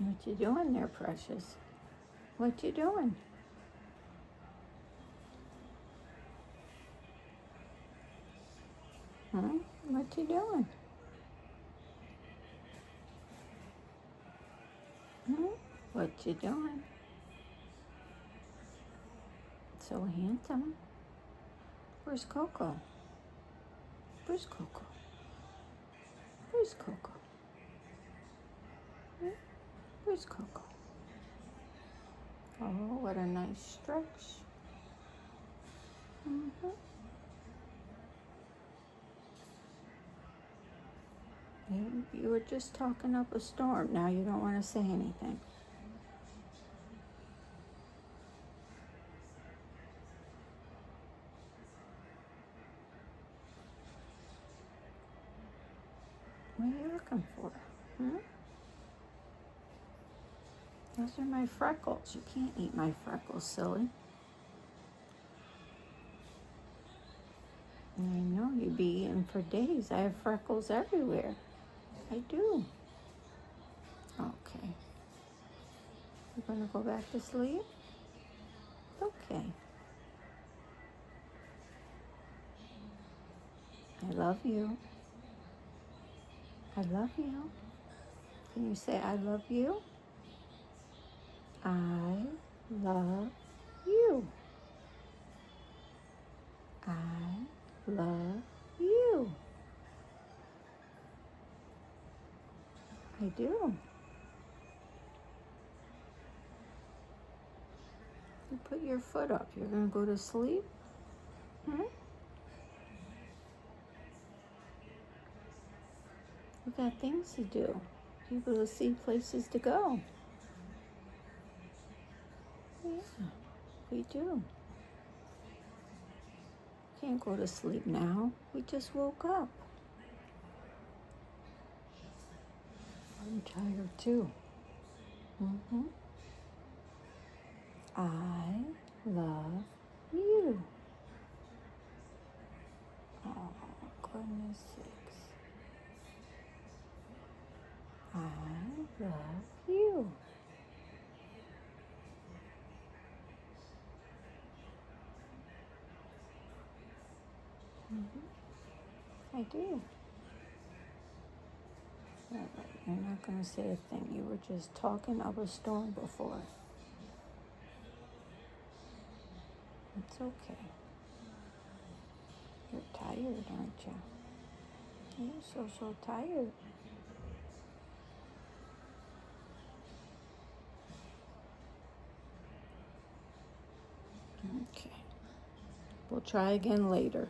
What you doing there, precious? What you doing? Huh? What you doing? Hmm? What you doing? So handsome. Where's Coco? Where's Coco? Where's Coco? Hmm? Where's Coco? Oh, what a nice stretch. Mm-hmm. You were just talking up a storm. Now you don't want to say anything. What are you looking for? Hmm? Those are my freckles. You can't eat my freckles, silly. I know you'd be eating for days. I have freckles everywhere. I do. Okay. You're going to go back to sleep? Okay. I love you. I love you. Can you say I love you? I love you. I love you. I do. You put your foot up. You're going to go to sleep? Hmm? We got things to do. People to see, places to go. Yeah, we do. Can't go to sleep now. We just woke up. I'm tired too. Mm-hmm. I love you. Oh, goodness sakes. I love you. Mm-hmm. I do. All right, you're not going to say a thing. You were just talking up a storm before. It's okay. You're tired, aren't you? You're so tired. Okay. We'll try again later.